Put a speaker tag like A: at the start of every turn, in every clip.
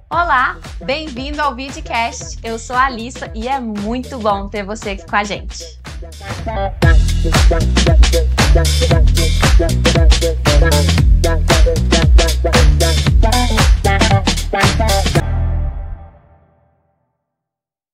A: Olá, bem-vindo ao Vidcast. Eu sou a Alissa e é muito bom ter você aqui com a gente.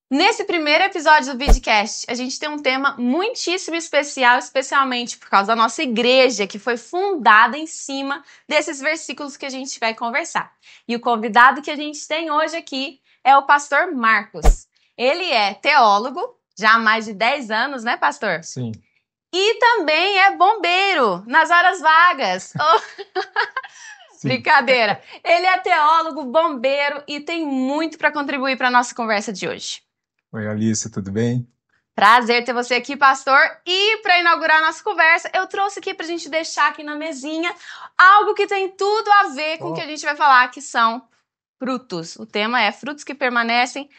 A: Nesse primeiro episódio do Vidcast, a gente tem um tema muitíssimo especial, especialmente por causa da nossa igreja, que foi fundada em cima desses versículos que a gente vai conversar. E o convidado que a gente tem hoje aqui é o pastor Marcos. Ele é teólogo, já há mais de 10 anos, né, pastor?
B: Sim.
A: E também é bombeiro nas horas vagas. Brincadeira. Ele é teólogo, bombeiro e tem muito para contribuir para a nossa conversa de hoje.
B: Oi, Alissa, tudo bem?
A: Prazer ter você aqui, pastor. E para inaugurar a nossa conversa, eu trouxe aqui para a gente deixar aqui na mesinha algo que tem tudo a ver com o que a gente vai falar, que são frutos. O tema é frutos que permanecem.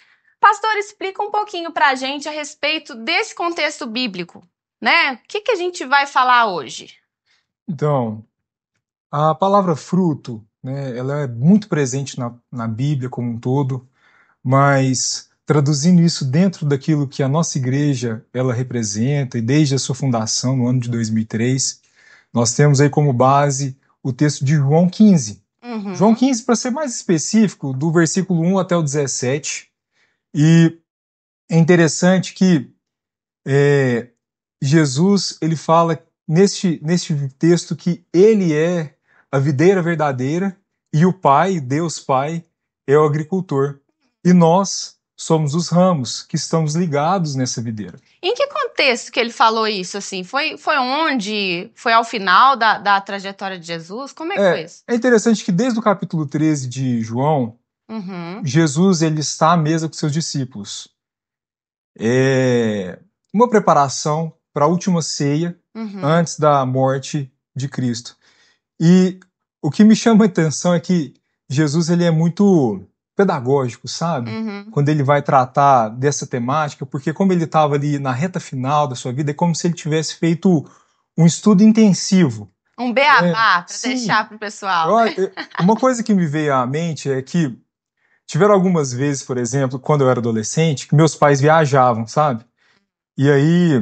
A: Pastor, explica um pouquinho para a gente a respeito desse contexto bíblico, né? O que a gente vai falar hoje?
B: Então, a palavra fruto, né, ela é muito presente na Bíblia como um todo, mas traduzindo isso dentro daquilo que a nossa igreja ela representa, e desde a sua fundação no ano de 2003, nós temos aí como base o texto de João 15. João 15, para ser mais específico, do versículo 1 até o 17. E é interessante que Jesus ele fala neste texto que ele é a videira verdadeira e o Pai, Deus Pai, é o agricultor. E nós somos os ramos que estamos ligados nessa videira.
A: Em que contexto que ele falou isso? Assim, foi onde? Foi ao final da trajetória de Jesus? Como é que foi isso?
B: É interessante que desde o capítulo 13 de João, Jesus ele está à mesa com seus discípulos. É uma preparação para a última ceia antes da morte de Cristo. E o que me chama a atenção é que Jesus ele é muito pedagógico, sabe? Quando ele vai tratar dessa temática, porque como ele estava ali na reta final da sua vida, é como se ele tivesse feito um estudo intensivo.
A: Um beabá para deixar para o pessoal.
B: Uma coisa que me veio à mente é que tiveram algumas vezes, por exemplo, quando eu era adolescente, que meus pais viajavam, sabe? E aí,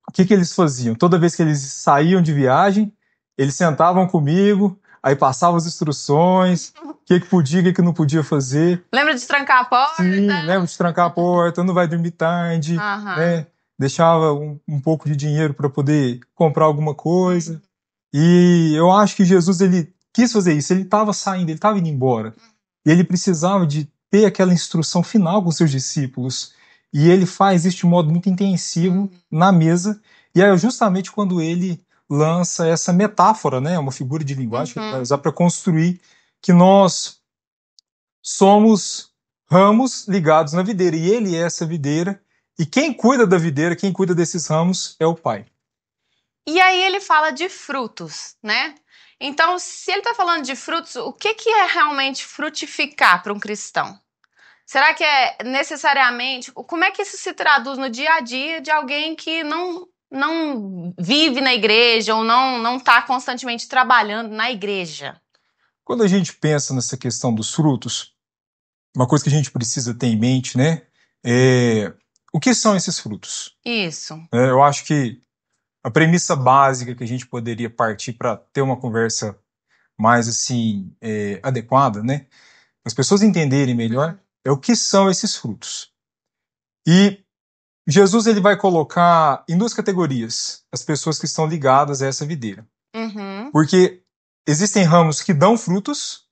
B: o que eles faziam? Toda vez que eles saíam de viagem, eles sentavam comigo, aí passavam as instruções, o que podia, o que não podia fazer.
A: Lembra de trancar a porta?
B: Sim, lembra de trancar a porta, não vai dormir tarde, né? Deixava um pouco de dinheiro para poder comprar alguma coisa. E eu acho que Jesus, ele quis fazer isso, ele estava saindo, ele estava indo embora. E ele precisava de ter aquela instrução final com seus discípulos. E ele faz isso de modo muito intensivo na mesa. E é justamente quando ele lança essa metáfora, né, uma figura de linguagem que ele vai usar para construir que nós somos ramos ligados na videira. E ele é essa videira. E quem cuida da videira, quem cuida desses ramos é o Pai.
A: E aí ele fala de frutos, né? Então, se ele está falando de frutos, o que é realmente frutificar para um cristão? Será que é necessariamente... Como é que isso se traduz no dia a dia de alguém que não vive na igreja ou não está constantemente trabalhando na igreja?
B: Quando a gente pensa nessa questão dos frutos, uma coisa que a gente precisa ter em mente, né, é o que são esses frutos?
A: Isso.
B: Eu acho que a premissa básica que a gente poderia partir para ter uma conversa mais assim adequada, né, as pessoas entenderem melhor, é o que são esses frutos. E Jesus ele vai colocar em duas categorias as pessoas que estão ligadas a essa videira. Porque existem ramos que dão frutos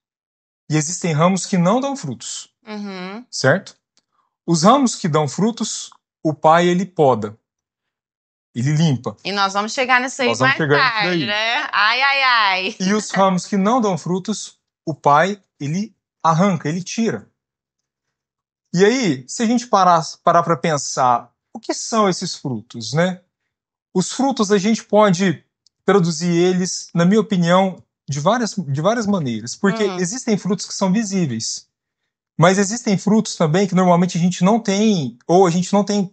B: e existem ramos que não dão frutos. Certo? Os ramos que dão frutos, o Pai ele poda. Ele limpa.
A: E nós vamos chegar nisso aí mais tarde, né? Ai.
B: E os ramos que não dão frutos, o Pai ele arranca, ele tira. E aí, se a gente parar para pensar, o que são esses frutos, né? Os frutos a gente pode traduzir eles, na minha opinião, de várias maneiras. Porque existem frutos que são visíveis. Mas existem frutos também que normalmente a gente não tem, ou a gente não tem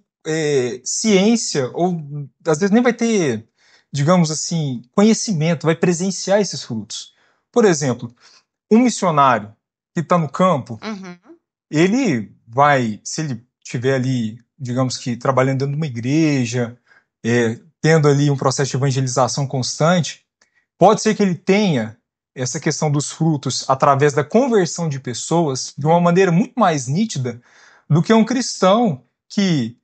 B: ciência, ou às vezes nem vai ter, digamos assim, conhecimento, vai presenciar esses frutos. Por exemplo, um missionário, que está no campo, ele vai, se ele estiver ali, digamos que trabalhando dentro de uma igreja, tendo ali um processo de evangelização constante, pode ser que ele tenha essa questão dos frutos através da conversão de pessoas de uma maneira muito mais nítida do que um cristão que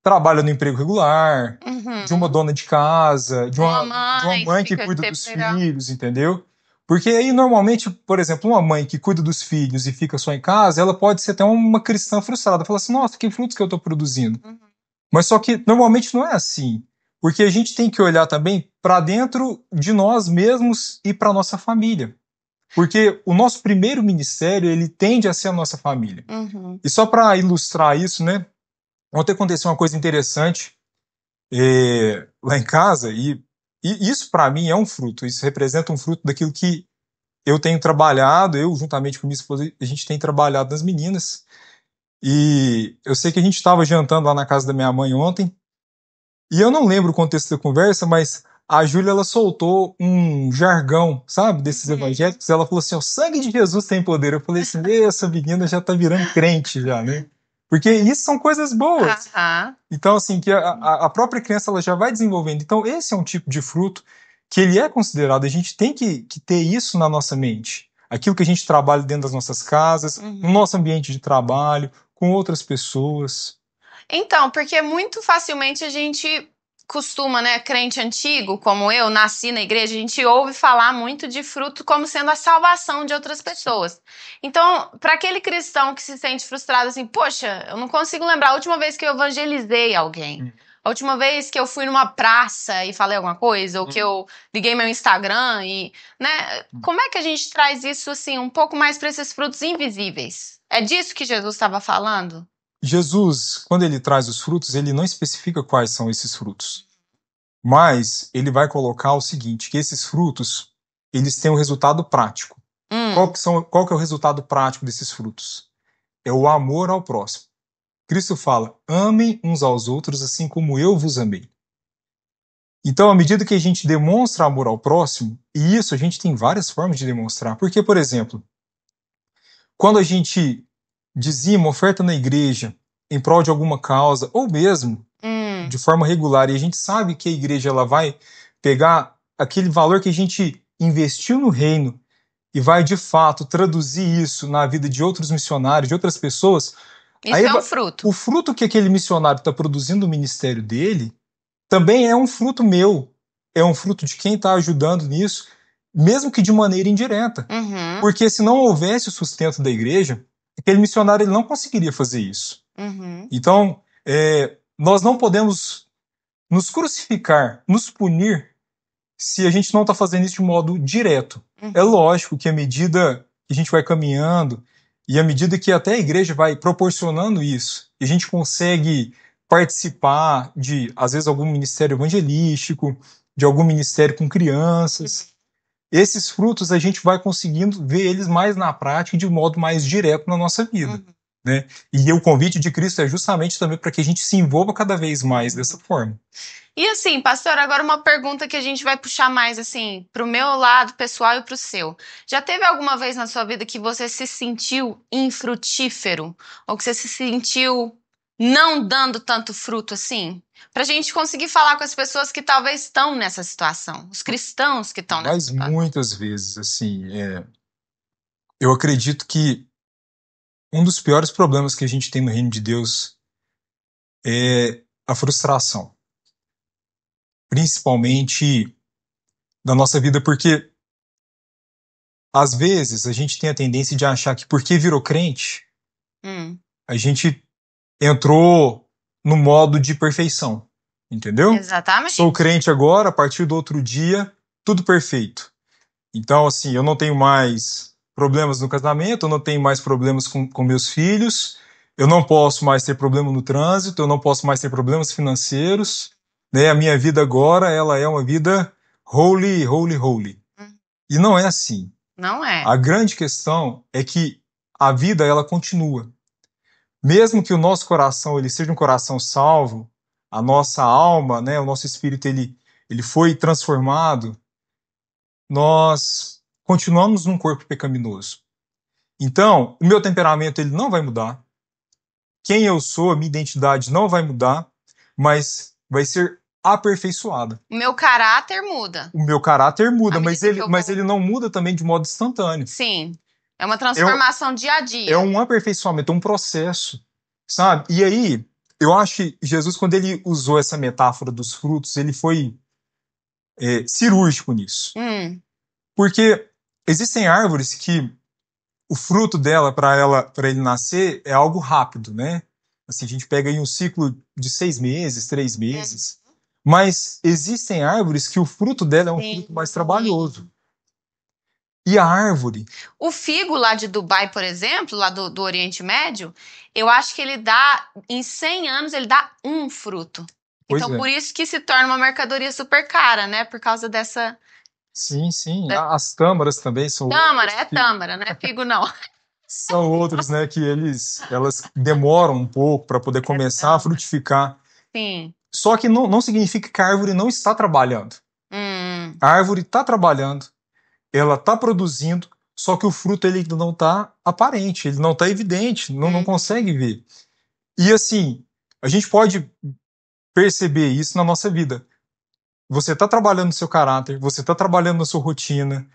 B: trabalha no emprego regular, de uma dona de casa, de uma mãe que cuida dos filhos, entendeu? Porque aí, normalmente, por exemplo, uma mãe que cuida dos filhos e fica só em casa, ela pode ser até uma cristã frustrada. Fala assim, nossa, que frutos que eu estou produzindo. Mas só que, normalmente, não é assim. Porque a gente tem que olhar também para dentro de nós mesmos e para nossa família. Porque o nosso primeiro ministério, ele tende a ser a nossa família. E só para ilustrar isso, né? Ontem aconteceu uma coisa interessante lá em casa, e isso para mim é um fruto, isso representa um fruto daquilo que eu tenho trabalhado, eu juntamente com minha esposa, a gente tem trabalhado nas meninas, e eu sei que a gente estava jantando lá na casa da minha mãe ontem, e eu não lembro o contexto da conversa, mas a Júlia, ela soltou um jargão, sabe, desses evangélicos, ela falou assim, o sangue de Jesus tem poder. Eu falei assim, essa menina já tá virando crente já, né? Porque isso são coisas boas. Então, assim, que a própria criança ela já vai desenvolvendo. Então, esse é um tipo de fruto que ele é considerado. A gente tem que ter isso na nossa mente. Aquilo que a gente trabalha dentro das nossas casas, no nosso ambiente de trabalho, com outras pessoas.
A: Então, porque muito facilmente a gente costuma, né, crente antigo, como eu, nasci na igreja, a gente ouve falar muito de fruto como sendo a salvação de outras pessoas. Então, para aquele cristão que se sente frustrado assim, poxa, eu não consigo lembrar a última vez que eu evangelizei alguém. A última vez que eu fui numa praça e falei alguma coisa, ou que eu liguei meu Instagram e, né, como é que a gente traz isso assim um pouco mais para esses frutos invisíveis? É disso que Jesus estava falando?
B: Jesus, quando ele traz os frutos, ele não especifica quais são esses frutos. Mas ele vai colocar o seguinte, que esses frutos, eles têm um resultado prático. Qual que é o resultado prático desses frutos? É o amor ao próximo. Cristo fala, amem uns aos outros assim como eu vos amei. Então, à medida que a gente demonstra amor ao próximo, e isso a gente tem várias formas de demonstrar. Porque, por exemplo, quando a gente dizima, oferta na igreja em prol de alguma causa, ou mesmo de forma regular, e a gente sabe que a igreja ela vai pegar aquele valor que a gente investiu no reino e vai, de fato, traduzir isso na vida de outros missionários, de outras pessoas.
A: Isso aí, é um fruto.
B: O fruto que aquele missionário está produzindo no ministério dele também é um fruto meu. É um fruto de quem está ajudando nisso, mesmo que de maneira indireta. Porque se não houvesse o sustento da igreja, aquele missionário ele não conseguiria fazer isso. Então, nós não podemos nos crucificar, nos punir, se a gente não está fazendo isso de modo direto. É lógico que à medida que a gente vai caminhando e à medida que até a igreja vai proporcionando isso, e a gente consegue participar de, às vezes, algum ministério evangelístico, de algum ministério com crianças, esses frutos a gente vai conseguindo ver eles mais na prática e de modo mais direto na nossa vida. Né? E o convite de Cristo é justamente também para que a gente se envolva cada vez mais dessa forma.
A: E assim, pastor, agora uma pergunta que a gente vai puxar mais assim, pro meu lado pessoal e pro seu. Já teve alguma vez na sua vida que você se sentiu infrutífero? Ou que você se sentiu não dando tanto fruto assim? Pra gente conseguir falar com as pessoas que talvez estão nessa situação, os cristãos que estão nessa situação.
B: Mas muitas vezes, assim, eu acredito que um dos piores problemas que a gente tem no reino de Deus é a frustração. Principalmente na nossa vida, porque às vezes a gente tem a tendência de achar que porque virou crente, a gente entrou no modo de perfeição, entendeu?
A: Exatamente.
B: Sou crente agora, a partir do outro dia, tudo perfeito. Então, assim, eu não tenho mais problemas no casamento, eu não tenho mais problemas com meus filhos, eu não posso mais ter problema no trânsito, eu não posso mais ter problemas financeiros, né? A minha vida agora, ela é uma vida holy, holy, holy. E não é assim.
A: Não é.
B: A grande questão é que a vida, ela continua. Mesmo que o nosso coração ele seja um coração salvo, a nossa alma, né, o nosso espírito ele foi transformado, nós continuamos num corpo pecaminoso. Então, o meu temperamento ele não vai mudar. Quem eu sou, a minha identidade não vai mudar, mas vai ser aperfeiçoada.
A: O meu caráter muda.
B: O meu caráter muda, mas ele não muda também de modo instantâneo.
A: Sim. É uma transformação dia a dia.
B: É um aperfeiçoamento, é um processo, sabe? E aí, eu acho que Jesus, quando ele usou essa metáfora dos frutos, ele foi cirúrgico nisso. Porque existem árvores que o fruto dela, para ele nascer, é algo rápido, né? Assim, a gente pega aí um ciclo de 6 meses, 3 meses. Mas existem árvores que o fruto dela é um fruto mais trabalhoso. E a árvore?
A: O figo lá de Dubai, por exemplo, lá do Oriente Médio, eu acho que ele dá, em 100 anos, ele dá um fruto. Então, por isso que se torna uma mercadoria super cara, né? Por causa dessa...
B: Sim. As tâmaras também são...
A: Tâmara, não é figo, não.
B: São outros, né, que elas demoram um pouco para poder começar a frutificar.
A: Sim.
B: Só que não significa que a árvore não está trabalhando. A árvore está trabalhando, ela está produzindo, só que o fruto ele não está aparente, ele não está evidente, não consegue ver. E assim, a gente pode perceber isso na nossa vida. Você está trabalhando no seu caráter, você está trabalhando na sua rotina,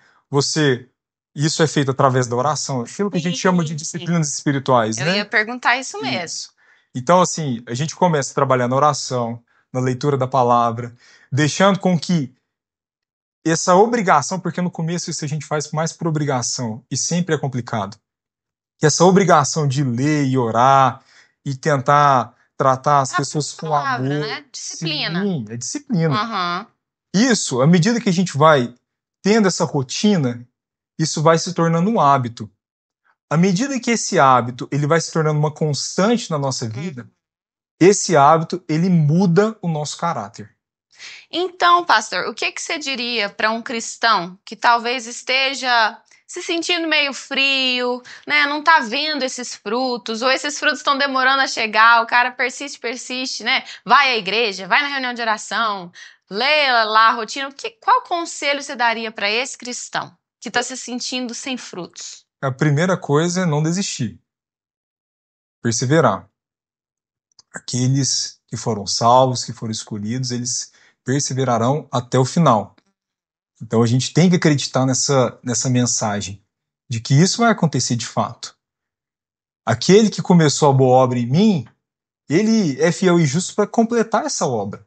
B: isso é feito através da oração, aquilo que a gente chama de disciplinas espirituais, né?
A: Eu ia perguntar isso mesmo.
B: Então, assim, a gente começa a trabalhar na oração, na leitura da palavra, deixando com que essa obrigação, porque no começo isso a gente faz mais por obrigação, e sempre é complicado, que essa obrigação de ler e orar e tentar tratar as pessoas com amor.
A: Né? Disciplina.
B: Sim, é disciplina. Isso, à medida que a gente vai tendo essa rotina, isso vai se tornando um hábito. À medida que esse hábito ele vai se tornando uma constante na nossa vida, esse hábito ele muda o nosso caráter.
A: Então, pastor, o que você diria para um cristão que talvez esteja se sentindo meio frio, né? Não tá vendo esses frutos, ou esses frutos estão demorando a chegar, o cara persiste, né? Vai à igreja, vai na reunião de oração, lê lá a rotina. Qual conselho você daria para esse cristão que está se sentindo sem frutos?
B: A primeira coisa é não desistir. Perseverar. Aqueles que foram salvos, que foram escolhidos, eles perseverarão até o final. Então a gente tem que acreditar nessa mensagem de que isso vai acontecer de fato. Aquele que começou a boa obra em mim, ele é fiel e justo para completar essa obra.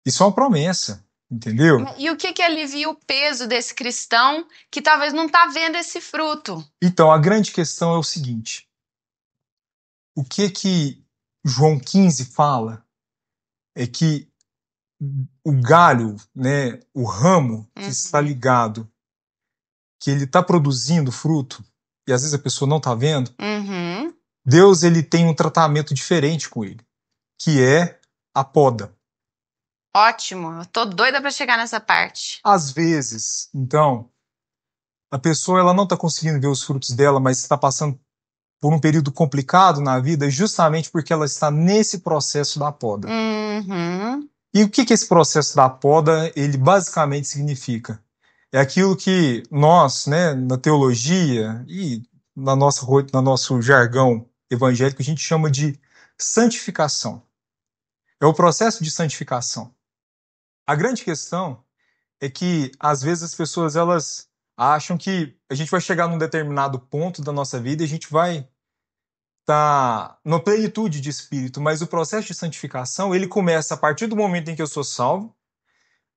B: Isso é uma promessa, entendeu?
A: E o que alivia o peso desse cristão que talvez não está vendo esse fruto?
B: Então, a grande questão é o seguinte. O que João 15 fala é que o galho, né, o ramo que está ligado, que ele está produzindo fruto, e às vezes a pessoa não está vendo, Deus ele tem um tratamento diferente com ele, que é a poda.
A: Ótimo, eu tô doida para chegar nessa parte.
B: Às vezes, então, a pessoa ela não está conseguindo ver os frutos dela, mas está passando por um período complicado na vida, justamente porque ela está nesse processo da poda. E o que esse processo da poda, ele basicamente significa? É aquilo que nós, né, na teologia e no nosso jargão evangélico, a gente chama de santificação. É o processo de santificação. A grande questão é que, às vezes, as pessoas elas acham que a gente vai chegar num determinado ponto da nossa vida e a gente vai estar na plenitude de espírito, mas o processo de santificação ele começa a partir do momento em que eu sou salvo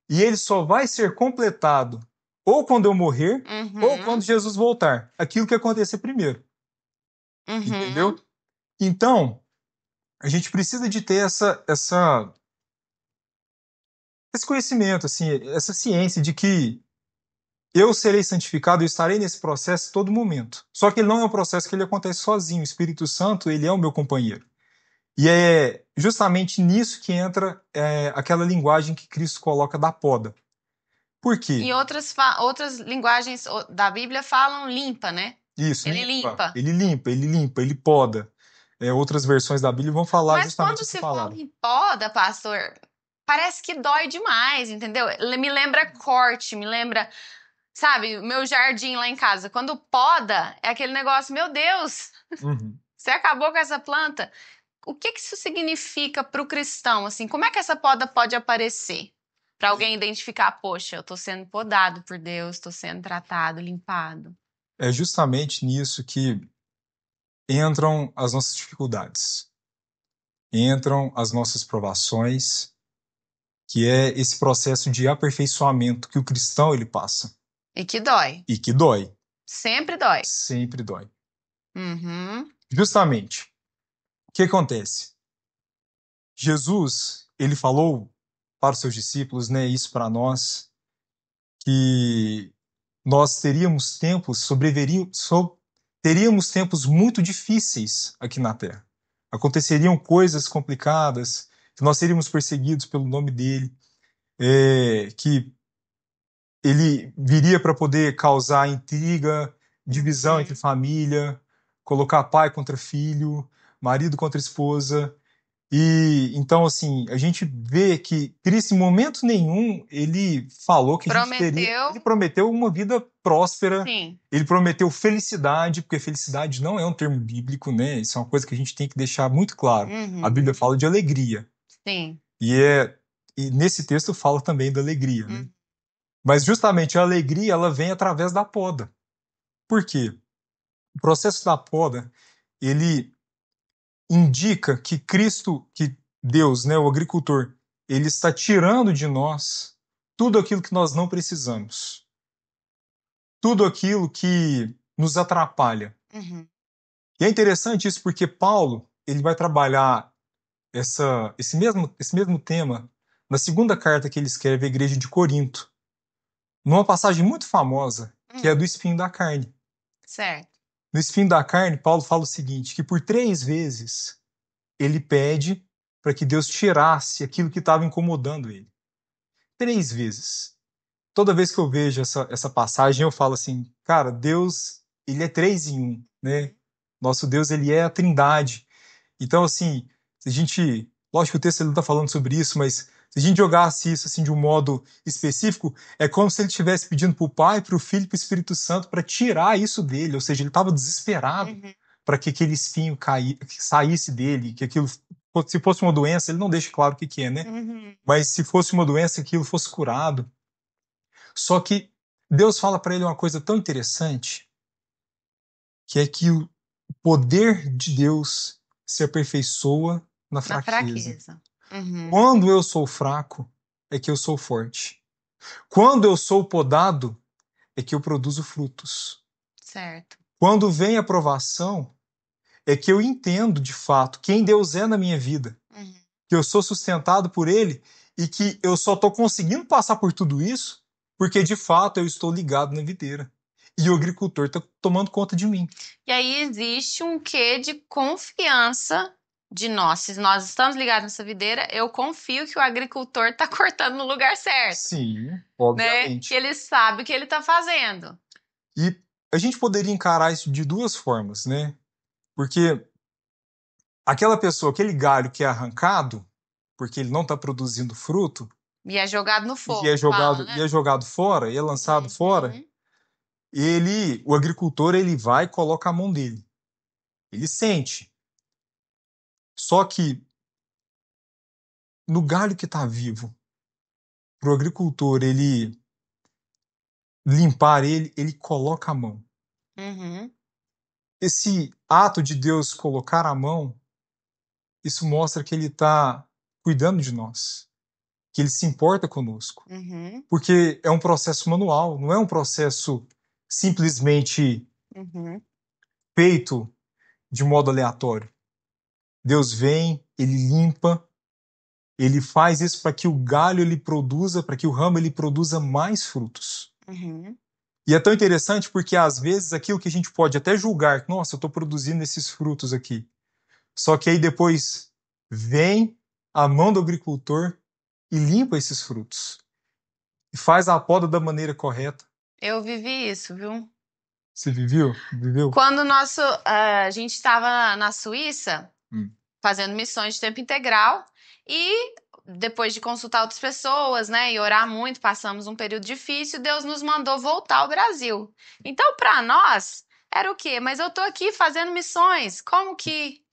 B: e ele só vai ser completado ou quando eu morrer ou quando Jesus voltar. Aquilo que acontecer primeiro. Entendeu? Então, a gente precisa de ter esse conhecimento, assim, essa ciência de que eu serei santificado, eu estarei nesse processo todo momento. Só que ele não é um processo que ele acontece sozinho. O Espírito Santo, ele é o meu companheiro. E é justamente nisso que entra aquela linguagem que Cristo coloca da poda. Por quê?
A: E outras linguagens da Bíblia falam limpa, né?
B: Isso,
A: ele limpa.
B: Ele poda. Outras versões da Bíblia vão falar justamente essa palavra.
A: Mas quando se fala em poda, pastor, parece que dói demais, entendeu? Me lembra corte, me lembra... Sabe, meu jardim lá em casa, quando poda, é aquele negócio, meu Deus, você acabou com essa planta. O que isso significa para o cristão? Assim, como é que essa poda pode aparecer? Para alguém identificar, poxa, eu estou sendo podado por Deus, estou sendo tratado, limpado.
B: É justamente nisso que entram as nossas dificuldades, entram as nossas provações, que é esse processo de aperfeiçoamento que o cristão ele passa.
A: E que dói.
B: E que dói.
A: Sempre dói.
B: Sempre dói.
A: Uhum.
B: Justamente, o que acontece? Jesus, ele falou para os seus discípulos, né, isso para nós, que nós teríamos teríamos tempos muito difíceis aqui na Terra. Aconteceriam coisas complicadas, que nós seríamos perseguidos pelo nome dele, que ele viria para poder causar intriga, divisão entre família, colocar pai contra filho, marido contra esposa. E então, assim, a gente vê que Cristo, em momento nenhum, ele falou que a gente teria. Ele prometeu uma vida próspera.
A: Sim.
B: Ele prometeu felicidade, porque felicidade não é um termo bíblico, né? Isso é uma coisa que a gente tem que deixar muito claro. A Bíblia fala de alegria.
A: Sim.
B: E nesse texto fala também da alegria, né? Mas justamente a alegria, ela vem através da poda. Por quê? O processo da poda, ele indica que Cristo, que Deus, né, o agricultor, ele está tirando de nós tudo aquilo que nós não precisamos. Tudo aquilo que nos atrapalha. E é interessante isso porque Paulo, ele vai trabalhar esse mesmo tema na segunda carta que ele escreve à igreja de Corinto, numa passagem muito famosa, que é do espinho da carne.
A: Certo.
B: No espinho da carne, Paulo fala o seguinte, que por 3 vezes ele pede para que Deus tirasse aquilo que estava incomodando ele. 3 vezes. Toda vez que eu vejo essa passagem, eu falo assim, cara, Deus, ele é 3 em 1, né? Nosso Deus, ele é a trindade. Então, assim, se a gente... Lógico que o texto ele não está falando sobre isso, mas se a gente jogasse isso assim de um modo específico, é como se ele estivesse pedindo para o Pai, para o Filho e para o Espírito Santo para tirar isso dele. Ou seja, ele estava desesperado para que aquele espinho saísse dele, que aquilo, se fosse uma doença, ele não deixa claro o que é, né? Mas se fosse uma doença, aquilo fosse curado. Só que Deus fala para ele uma coisa tão interessante, que é que o poder de Deus se aperfeiçoa na fraqueza. Quando eu sou fraco, é que eu sou forte. Quando eu sou podado, é que eu produzo frutos.
A: Certo.
B: Quando vem a provação, é que eu entendo de fato quem Deus é na minha vida. Que eu sou sustentado por Ele e que eu só estou conseguindo passar por tudo isso porque de fato eu estou ligado na videira. E o agricultor está tomando conta de mim.
A: E aí existe um quê de confiança de nós. Se nós estamos ligados nessa videira, eu confio que o agricultor está cortando no lugar certo.
B: Sim, obviamente.
A: Né? Que ele sabe o que ele está fazendo.
B: E a gente poderia encarar isso de 2 formas, né? Porque aquela pessoa, aquele galho que é arrancado, porque ele não está produzindo fruto,
A: e é jogado no fogo.
B: E é jogado fora, e é lançado fora, o agricultor, ele vai e coloca a mão dele. Ele sente. Só que no galho que está vivo, para o agricultor ele limpar ele coloca a mão. Esse ato de Deus colocar a mão, isso mostra que ele está cuidando de nós, que ele se importa conosco. Porque é um processo manual, não é um processo simplesmente feito de modo aleatório. Deus vem, ele limpa, ele faz isso para que o galho ele produza, para que o ramo ele produza mais frutos. E é tão interessante porque às vezes aquilo que a gente pode até julgar, nossa, eu estou produzindo esses frutos aqui. Só que aí depois vem a mão do agricultor e limpa esses frutos. E faz a poda da maneira correta.
A: Eu vivi isso, viu?
B: Você viveu?
A: Quando a gente estava na Suíça, fazendo missões de tempo integral, e depois de consultar outras pessoas, né, e orar muito, passamos um período difícil, Deus nos mandou voltar ao Brasil. Então, para nós, era o quê? Mas eu tô aqui fazendo missões, como que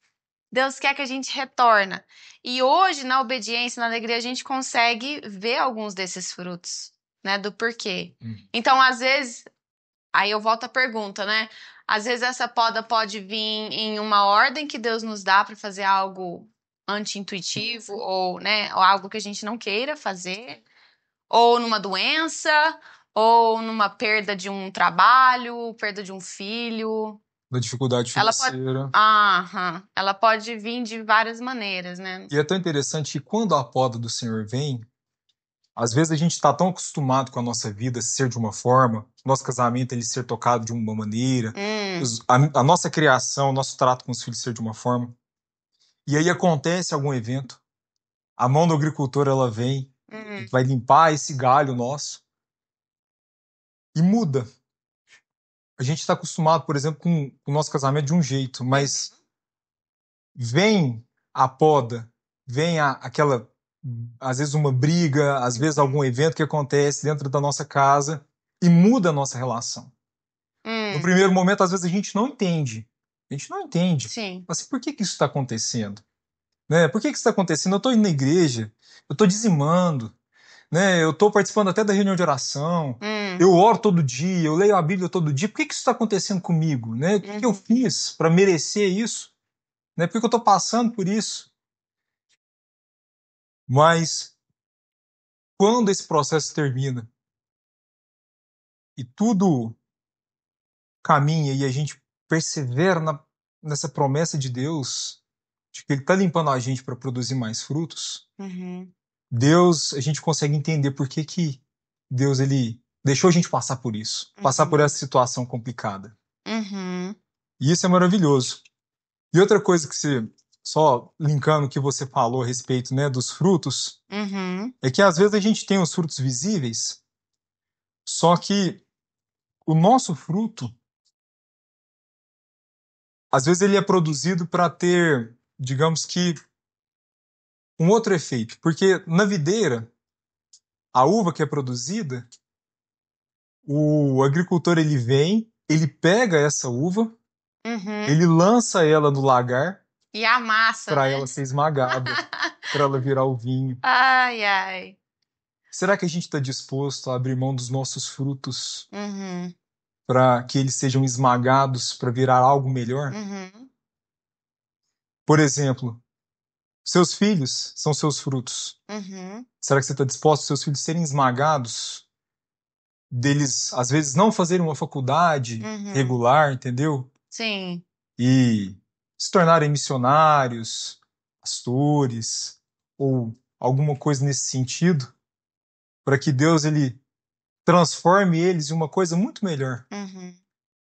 A: Deus quer que a gente retorna? E hoje, na obediência, na alegria, a gente consegue ver alguns desses frutos, né, do porquê. Então, às vezes, aí eu volto à pergunta, né? Às vezes essa poda pode vir em uma ordem que Deus nos dá para fazer algo anti-intuitivo ou, né, ou algo que a gente não queira fazer, ou numa doença, ou numa perda de um trabalho, perda de um filho.
B: Da dificuldade financeira.
A: Ela pode vir de várias maneiras, né?
B: E é tão interessante que quando a poda do Senhor vem, às vezes a gente está tão acostumado com a nossa vida ser de uma forma, nosso casamento ele ser tocado de uma maneira, a nossa criação, nosso trato com os filhos ser de uma forma. E aí acontece algum evento, a mão do agricultor ela vem, vai limpar esse galho nosso e muda. A gente está acostumado, por exemplo, com o nosso casamento de um jeito, mas vem a poda, vem aquela, às vezes uma briga, às vezes algum evento que acontece dentro da nossa casa e muda a nossa relação. No primeiro momento, às vezes a gente não entende. A gente não entende.
A: Sim.
B: Mas por que isso está acontecendo? Né? Por que isso está acontecendo? Eu estou indo na igreja, eu estou dizimando, né? Eu estou participando até da reunião de oração, eu oro todo dia, eu leio a Bíblia todo dia. Por que isso está acontecendo comigo? Né? O que eu fiz para merecer isso? Né? Por que eu estou passando por isso? Mas quando esse processo termina e tudo caminha e a gente persevera nessa promessa de Deus, de que Ele está limpando a gente para produzir mais frutos, Deus, a gente consegue entender por que Deus ele deixou a gente passar por isso, passar por essa situação complicada. E isso é maravilhoso. E outra coisa que você, só linkando o que você falou a respeito, né, dos frutos, é que às vezes a gente tem os frutos visíveis, só que o nosso fruto, às vezes ele é produzido para ter, digamos que, um outro efeito. Porque na videira, a uva que é produzida, o agricultor ele vem, ele pega essa uva, ele lança ela no lagar
A: e amassa,
B: para ela ser esmagada, para ela virar o vinho.
A: Ai, ai.
B: Será que a gente está disposto a abrir mão dos nossos frutos para que eles sejam esmagados para virar algo melhor? Por exemplo, seus filhos são seus frutos. Será que você está disposto a seus filhos serem esmagados? Deles, às vezes, não fazerem uma faculdade regular, entendeu?
A: Sim.
B: E se tornarem missionários, pastores, ou alguma coisa nesse sentido, para que Deus ele transforme eles em uma coisa muito melhor.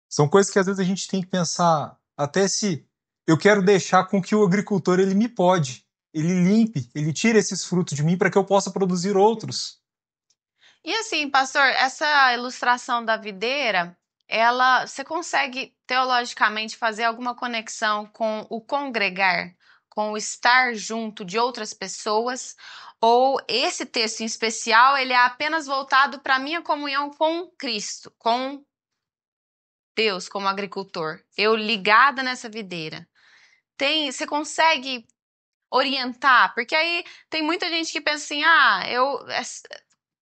B: São coisas que às vezes a gente tem que pensar, até se eu quero deixar com que o agricultor ele me pode, ele limpe, ele tire esses frutos de mim para que eu possa produzir outros.
A: E assim, pastor, essa ilustração da videira, você consegue teologicamente fazer alguma conexão com o congregar, com o estar junto de outras pessoas? Ou esse texto em especial, ele é apenas voltado para a minha comunhão com Cristo, com Deus como agricultor, eu ligada nessa videira? Você consegue orientar? Porque aí tem muita gente que pensa assim,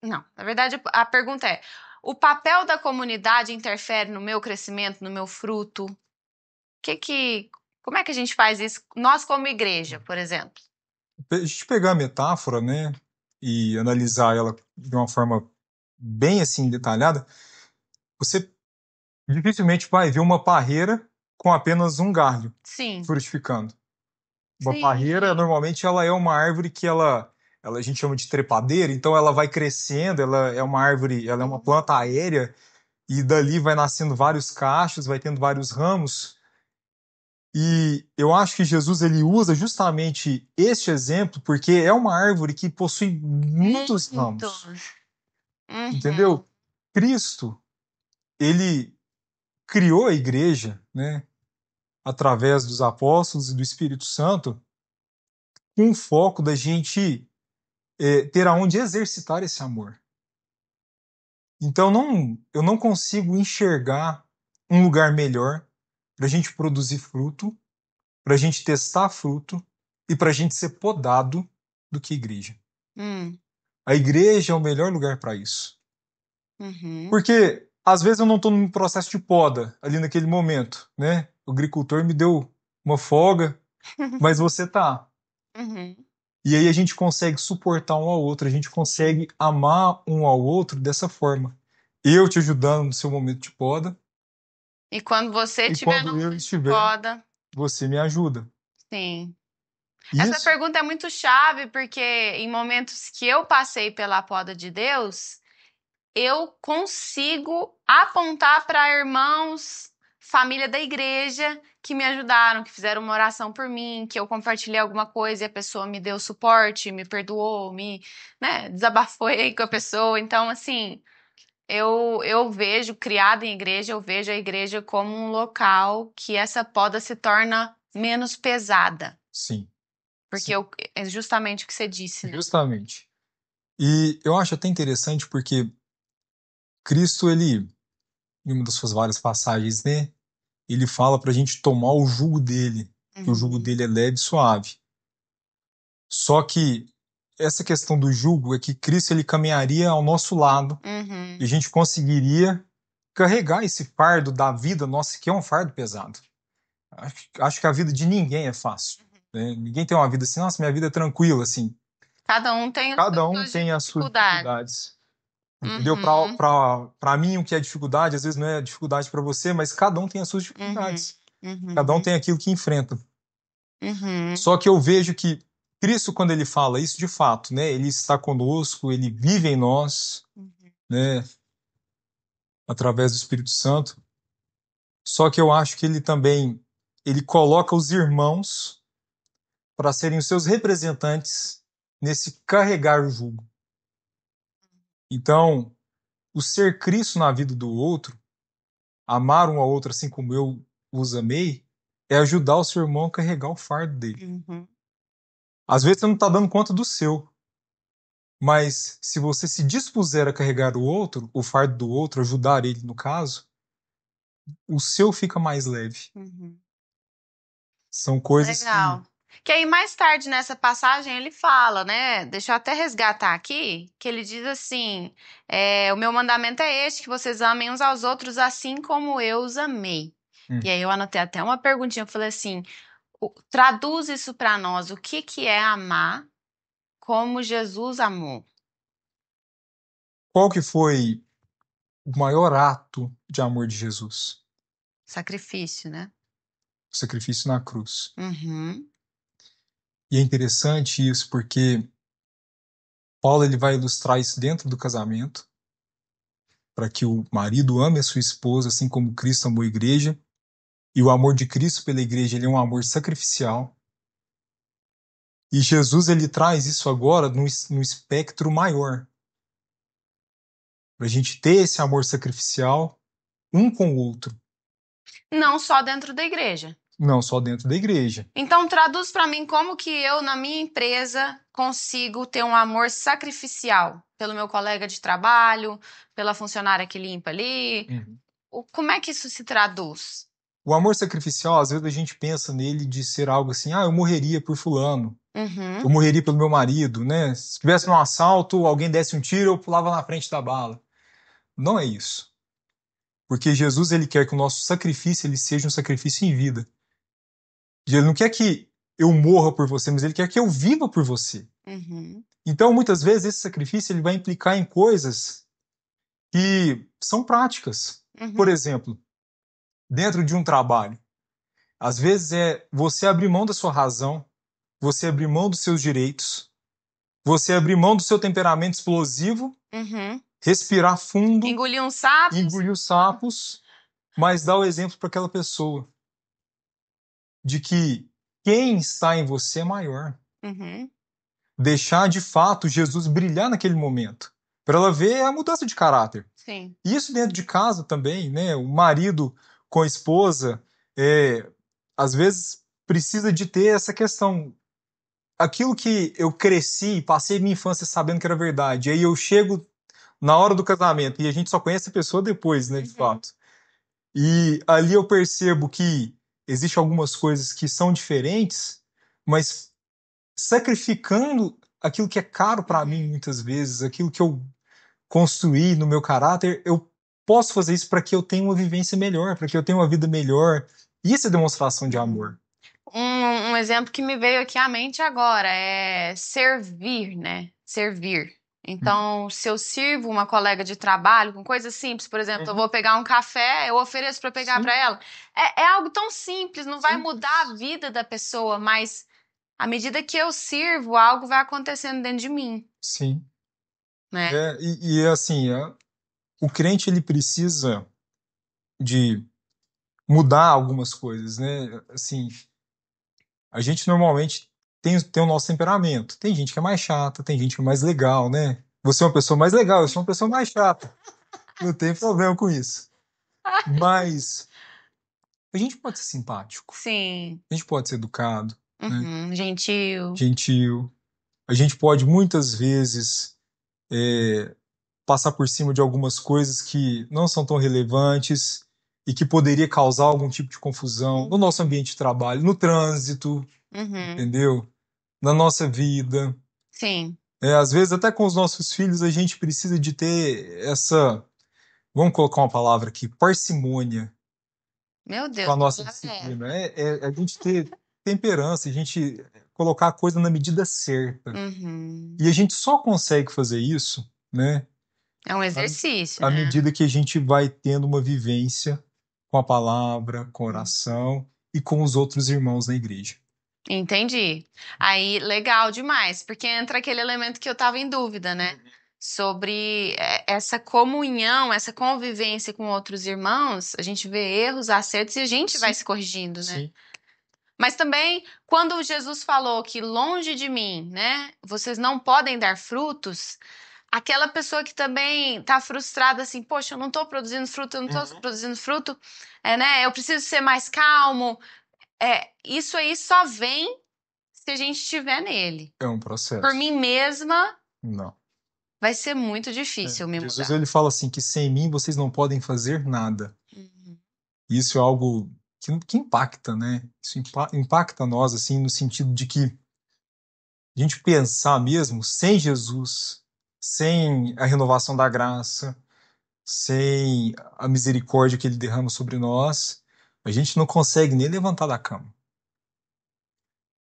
A: não, na verdade a pergunta é, o papel da comunidade interfere no meu crescimento, no meu fruto? Como é que a gente faz isso? Nós como igreja, por exemplo.
B: A gente pegar a metáfora, né, e analisar ela de uma forma bem assim detalhada, você dificilmente vai ver uma parreira com apenas um galho frutificando. Uma parreira, normalmente, ela é uma árvore que a gente chama de trepadeira, então ela vai crescendo, ela é uma árvore, ela é uma planta aérea, e dali vai nascendo vários cachos, vai tendo vários ramos. E eu acho que Jesus ele usa justamente este exemplo porque é uma árvore que possui muitos ramos. Entendeu? Cristo, ele criou a igreja, né, através dos apóstolos e do Espírito Santo, com o foco da gente ter aonde exercitar esse amor. Então eu não consigo enxergar um lugar melhor para a gente produzir fruto, para a gente testar fruto e para a gente ser podado do que a igreja. A igreja é o melhor lugar para isso. Porque às vezes eu não estou num processo de poda ali naquele momento, né? O agricultor me deu uma folga, mas você tá. E aí a gente consegue suportar um ao outro, a gente consegue amar um ao outro dessa forma. Eu te ajudando no seu momento de poda.
A: E quando você estiver no momento de poda,
B: você me ajuda.
A: Sim. Isso. Essa pergunta é muito chave, porque em momentos que eu passei pela poda de Deus, eu consigo apontar para irmãos, família da igreja, que me ajudaram, que fizeram uma oração por mim, que eu compartilhei alguma coisa e a pessoa me deu suporte, me perdoou, desabafei com a pessoa. Então, assim, eu vejo, criada em igreja, eu vejo a igreja como um local que essa poda se torna menos pesada.
B: Sim.
A: Porque é justamente o que você disse, né?
B: Justamente. E eu acho até interessante porque Cristo, ele, em uma das suas várias passagens, né, ele fala pra gente tomar o jugo dele, que o jugo dele é leve e suave. Só que essa questão do jugo é que Cristo ele caminharia ao nosso lado e a gente conseguiria carregar esse fardo da vida nossa, que é um fardo pesado. Acho que a vida de ninguém é fácil. Né? Ninguém tem uma vida assim, nossa, minha vida é tranquila, assim.
A: Cada um tem
B: as suas dificuldades. Entendeu? Para mim, o que é dificuldade, às vezes não é dificuldade para você, mas cada um tem as suas dificuldades. Cada um tem aquilo que enfrenta. Só que eu vejo que Cristo, quando ele fala isso, de fato, né? Ele está conosco, ele vive em nós, né? Através do Espírito Santo. Só que eu acho que ele também ele coloca os irmãos para serem os seus representantes nesse carregar o jugo. Então, o ser Cristo na vida do outro, amar um ao outro assim como eu os amei, é ajudar o seu irmão a carregar o fardo dele. Às vezes você não está dando conta do seu, mas se você se dispuser a carregar o outro, o fardo do outro, ajudar ele no caso, o seu fica mais leve. São coisas
A: Legal. Que aí mais tarde nessa passagem ele fala, né? Deixa eu até resgatar aqui, que ele diz assim: o meu mandamento é este, que vocês amem uns aos outros assim como eu os amei. E aí eu anotei até uma perguntinha, eu falei assim: traduz isso para nós, o que é amar como Jesus amou?
B: Qual que foi o maior ato de amor de Jesus?
A: Sacrifício, né?
B: O sacrifício na cruz. E é interessante isso porque Paulo ele vai ilustrar isso dentro do casamento, para que o marido ame a sua esposa assim como Cristo amou a igreja. E o amor de Cristo pela igreja ele é um amor sacrificial. E Jesus ele traz isso agora num espectro maior. Para a gente ter esse amor sacrificial um com o outro.
A: Não só dentro da igreja.
B: Não só dentro da igreja.
A: Então traduz para mim como que eu, na minha empresa, consigo ter um amor sacrificial pelo meu colega de trabalho, pela funcionária que limpa ali. Como é que isso se traduz?
B: O amor sacrificial, às vezes a gente pensa nele de ser algo assim, eu morreria por fulano. Eu morreria pelo meu marido, né? Se tivesse um assalto, alguém desse um tiro, eu pulava na frente da bala. Não é isso. Porque Jesus ele quer que o nosso sacrifício ele seja um sacrifício em vida. Ele não quer que eu morra por você, mas ele quer que eu viva por você. Então, muitas vezes, esse sacrifício ele vai implicar em coisas que são práticas. Por exemplo, dentro de um trabalho. Às vezes é você abrir mão da sua razão, você abrir mão dos seus direitos, você abrir mão do seu temperamento explosivo, respirar fundo,
A: engolir uns
B: sapos, mas dar o exemplo para aquela pessoa de que quem está em você é maior. Deixar de fato Jesus brilhar naquele momento, para ela ver a mudança de caráter.
A: Sim.
B: Isso dentro de casa também, né? O marido com a esposa, às vezes precisa de ter essa questão. aquilo que eu cresci, passei minha infância sabendo que era verdade, aí eu chego na hora do casamento e a gente só conhece a pessoa depois, né, de fato. E ali eu percebo que existem algumas coisas que são diferentes, mas sacrificando aquilo que é caro para mim muitas vezes, aquilo que eu construí no meu caráter, eu posso fazer isso para que eu tenha uma vivência melhor, para que eu tenha uma vida melhor. Isso é demonstração de amor.
A: Um exemplo que me veio aqui à mente agora é servir, né? Servir. Então, se eu sirvo uma colega de trabalho com coisas simples, por exemplo, eu vou pegar um café, eu ofereço para pegar para ela. É algo tão simples, não vai mudar a vida da pessoa, mas à medida que eu sirvo, algo vai acontecendo dentro de mim.
B: Sim.
A: Né?
B: Assim, o crente ele precisa de mudar algumas coisas, né? Assim, a gente normalmente tem o nosso temperamento. Tem gente que é mais chata, tem gente que é mais legal, né? Você é uma pessoa mais legal, eu sou uma pessoa mais chata. Não tem problema com isso. Mas a gente pode ser simpático.
A: Sim.
B: A gente pode ser educado, né?
A: Gentil.
B: Gentil. A gente pode muitas vezes passar por cima de algumas coisas que não são tão relevantes e que poderia causar algum tipo de confusão no nosso ambiente de trabalho, no trânsito, entendeu? Na nossa vida.
A: Sim.
B: Às vezes, até com os nossos filhos, a gente precisa de ter essa, vamos colocar uma palavra aqui, parcimônia
A: Meu
B: com
A: Deus,
B: a nossa disciplina. A gente ter temperança, a gente colocar a coisa na medida certa. E a gente só consegue fazer isso, né?
A: É um exercício,
B: à
A: né?
B: medida que a gente vai tendo uma vivência com a palavra, com a oração e com os outros irmãos na igreja.
A: Entendi. Aí, legal demais, porque entra aquele elemento que eu tava em dúvida, né? Sobre essa comunhão, essa convivência com outros irmãos, a gente vê erros, acertos e a gente vai se corrigindo, né?
B: Sim.
A: Mas também, quando Jesus falou que longe de mim, né, vocês não podem dar frutos, aquela pessoa que também tá frustrada assim, poxa, eu não tô produzindo fruto, eu não tô produzindo fruto, né, eu preciso ser mais calmo. Isso aí só vem se a gente estiver nele.
B: É um processo.
A: Por mim mesma,
B: Não.
A: vai ser muito difícil me
B: Jesus
A: mudar.
B: ele fala assim que sem mim vocês não podem fazer nada. Isso é algo que impacta, né? Isso impacta nós assim no sentido de que a gente pensar mesmo sem Jesus, sem a renovação da graça, sem a misericórdia que ele derrama sobre nós, a gente não consegue nem levantar da cama.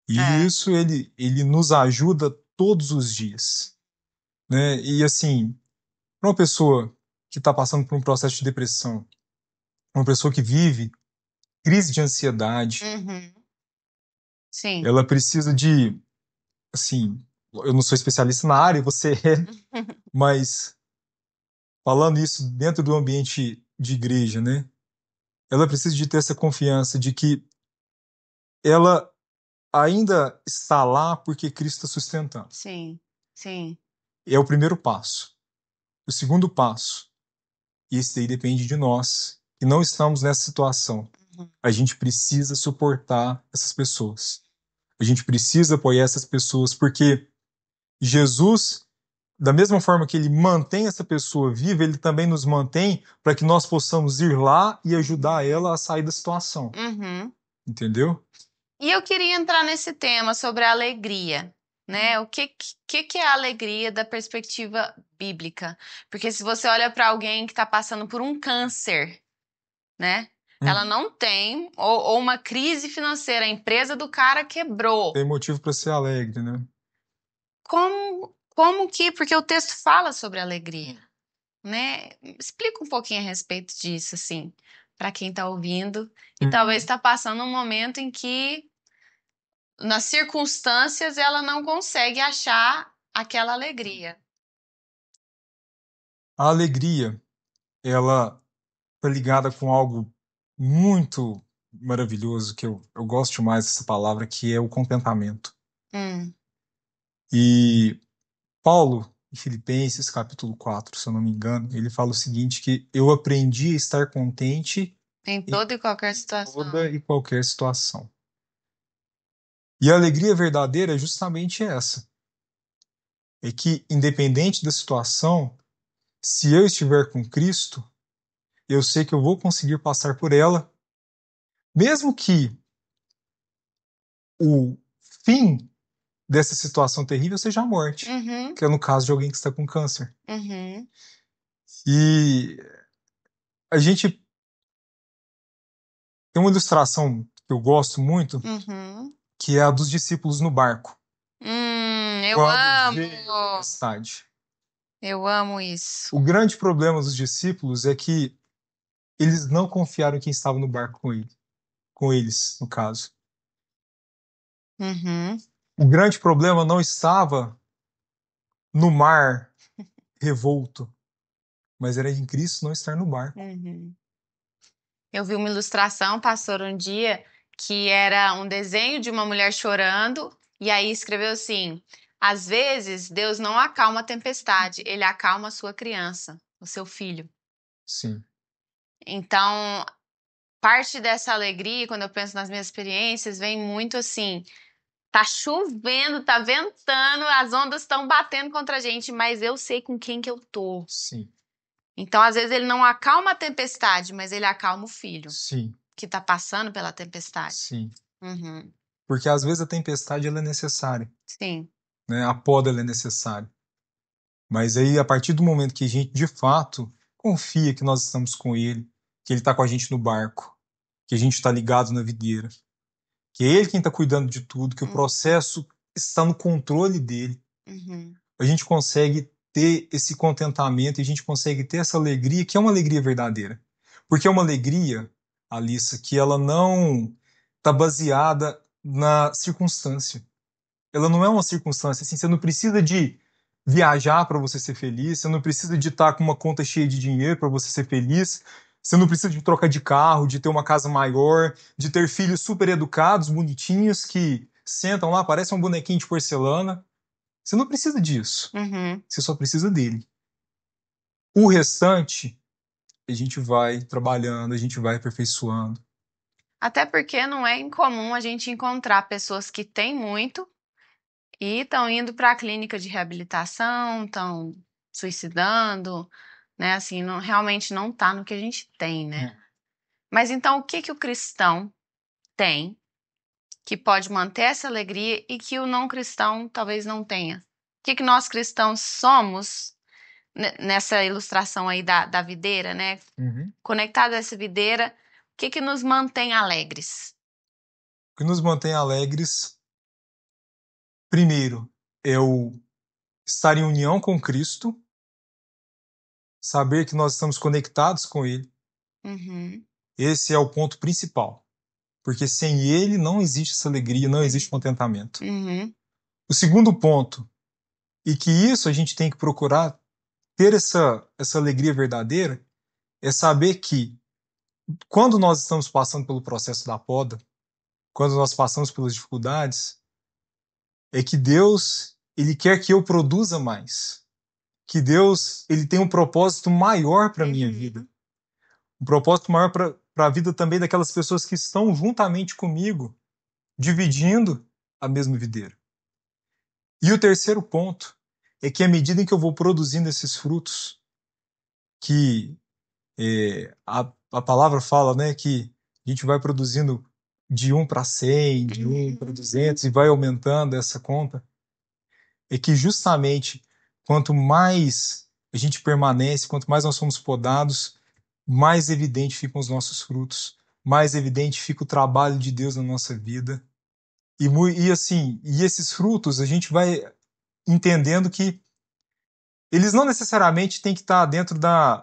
B: E isso ele nos ajuda todos os dias, né? E assim, para uma pessoa que está passando por um processo de depressão, uma pessoa que vive crise de ansiedade,
A: Sim.
B: ela precisa de, assim, eu não sou especialista na área, você é, mas falando isso dentro do ambiente de igreja, né? Ela precisa de ter essa confiança de que ela ainda está lá porque Cristo está sustentando.
A: Sim, sim.
B: É o primeiro passo. O segundo passo, e esse daí depende de nós, que não estamos nessa situação. A gente precisa suportar essas pessoas. A gente precisa apoiar essas pessoas, porque Jesus, da mesma forma que ele mantém essa pessoa viva, ele também nos mantém para que nós possamos ir lá e ajudar ela a sair da situação. Entendeu?
A: E eu queria entrar nesse tema sobre a alegria, né? O que é a alegria da perspectiva bíblica? Porque se você olha para alguém que está passando por um câncer, né? Ela não tem, ou uma crise financeira, a empresa do cara quebrou.
B: Tem motivo para ser alegre, né?
A: Como que? Porque o texto fala sobre alegria, né? Explica um pouquinho a respeito disso, assim, para quem está ouvindo e talvez está passando um momento em que nas circunstâncias ela não consegue achar aquela alegria.
B: A alegria, ela está ligada com algo muito maravilhoso, que eu gosto mais dessa palavra, que é o contentamento. E Paulo, em Filipenses, capítulo 4, se eu não me engano, ele fala o seguinte, que eu aprendi a estar contente
A: Em toda e qualquer situação.
B: toda e qualquer situação. E a alegria verdadeira é justamente essa. É que, independente da situação, se eu estiver com Cristo, eu sei que eu vou conseguir passar por ela, mesmo que o fim dessa situação terrível seja a morte, que é no caso de alguém que está com câncer. E a gente tem uma ilustração que eu gosto muito, que é a dos discípulos no barco.
A: Eu amo! Eu amo isso.
B: O grande problema dos discípulos é que eles não confiaram em quem estava no barco com eles, no caso. O grande problema não estava no mar revolto, mas era em Cristo não estar no barco.
A: Eu vi uma ilustração, pastor, um dia, que era um desenho de uma mulher chorando, e aí escreveu assim: às vezes Deus não acalma a tempestade, ele acalma a sua criança, o seu filho.
B: Sim.
A: Então, parte dessa alegria, quando eu penso nas minhas experiências, vem muito assim: tá chovendo, tá ventando, as ondas estão batendo contra a gente, mas eu sei com quem que eu tô.
B: Sim.
A: Então, às vezes, ele não acalma a tempestade, mas ele acalma o filho.
B: Sim.
A: Que tá passando pela tempestade.
B: Sim. Porque às vezes a tempestade ela é necessária.
A: Sim.
B: Né? A poda ela é necessária. Mas aí, a partir do momento que a gente, de fato, confia que nós estamos com Ele, que Ele está com a gente no barco, que a gente está ligado na videira, que é Ele quem está cuidando de tudo, que o processo está no controle dele, a gente consegue ter esse contentamento e a gente consegue ter essa alegria, que é uma alegria verdadeira. Porque é uma alegria, Alissa, que ela não está baseada na circunstância. Ela não é uma circunstância, assim, você não precisa de viajar para você ser feliz, você não precisa de estar com uma conta cheia de dinheiro para você ser feliz, você não precisa de trocar de carro, de ter uma casa maior, de ter filhos super educados, bonitinhos, que sentam lá, parecem um bonequinho de porcelana. Você não precisa disso. Você só precisa dele. O restante, a gente vai trabalhando, a gente vai aperfeiçoando.
A: Até porque não é incomum a gente encontrar pessoas que têm muito e estão indo para a clínica de reabilitação, estão suicidando, né? Assim, não, realmente não tá no que a gente tem, né? Mas então, o que que o cristão tem que pode manter essa alegria e que o não cristão talvez não tenha? O que que nós cristãos somos nessa ilustração aí da videira, né? Conectado a essa videira, o que que nos mantém alegres?
B: O que nos mantém alegres, primeiro, é o estar em união com Cristo, saber que nós estamos conectados com Ele. Esse é o ponto principal. Porque sem Ele não existe essa alegria, não existe contentamento. O segundo ponto, e que isso a gente tem que procurar ter essa alegria verdadeira, é saber que quando nós estamos passando pelo processo da poda, quando nós passamos pelas dificuldades, é que Deus, Ele quer que eu produza mais. Que Deus, Ele tem um propósito maior para a minha vida. Um propósito maior para a vida também daquelas pessoas que estão juntamente comigo, dividindo a mesma videira. E o terceiro ponto é que à medida em que eu vou produzindo esses frutos, que a palavra fala, né, que a gente vai produzindo de 1 para 100, de 1 para 200 e vai aumentando essa conta, é que justamente quanto mais a gente permanece, quanto mais nós somos podados, mais evidente ficam os nossos frutos, mais evidente fica o trabalho de Deus na nossa vida. E assim, e esses frutos a gente vai entendendo que eles não necessariamente têm que estar dentro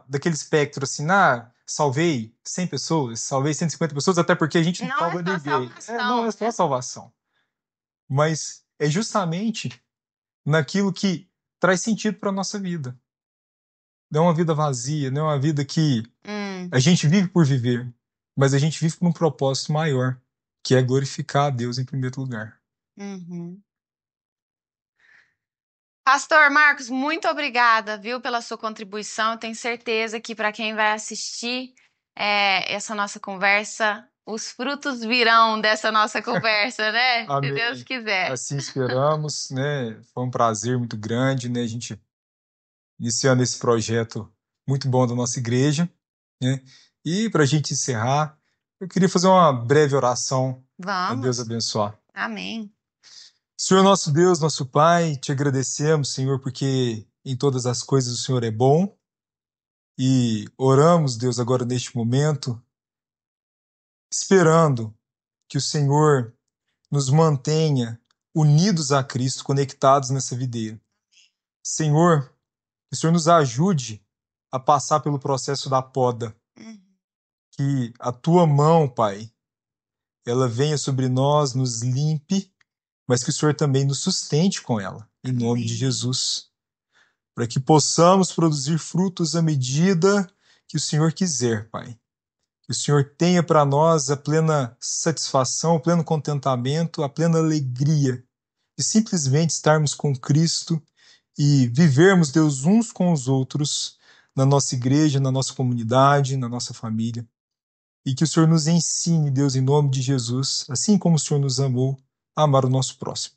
B: daquele espectro assim, salvei 100 pessoas, salvei 150 pessoas, até porque a gente não salva ninguém. Não é só salvação. Mas é justamente naquilo que traz sentido para a nossa vida. Não é uma vida vazia, não é uma vida que a gente vive por viver, mas a gente vive por um propósito maior, que é glorificar a Deus em primeiro lugar.
A: Pastor Marcos, muito obrigada, viu, pela sua contribuição. Eu tenho certeza que para quem vai assistir essa nossa conversa os frutos virão dessa nossa conversa, né?
B: Amém.
A: Se Deus quiser.
B: Assim esperamos, né? Foi um prazer muito grande, né? A gente iniciando esse projeto muito bom da nossa igreja, né? E para a gente encerrar, eu queria fazer uma breve oração.
A: Vamos.
B: A Deus abençoar.
A: Amém.
B: Senhor nosso Deus, nosso Pai, te agradecemos, Senhor, porque em todas as coisas o Senhor é bom. E oramos, Deus, agora neste momento, esperando que o Senhor nos mantenha unidos a Cristo, conectados nessa videira. Senhor, que o Senhor nos ajude a passar pelo processo da poda. Que a tua mão, Pai, ela venha sobre nós, nos limpe, mas que o Senhor também nos sustente com ela, em nome de Jesus. Para que possamos produzir frutos à medida que o Senhor quiser, Pai. Que o Senhor tenha para nós a plena satisfação, o pleno contentamento, a plena alegria de simplesmente estarmos com Cristo e vivermos, Deus, uns com os outros na nossa igreja, na nossa comunidade, na nossa família. E que o Senhor nos ensine, Deus, em nome de Jesus, assim como o Senhor nos amou, a amar o nosso próximo.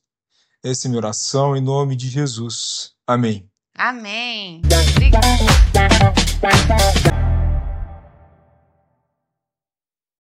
B: Essa é a minha oração, em nome de Jesus. Amém.
A: Amém.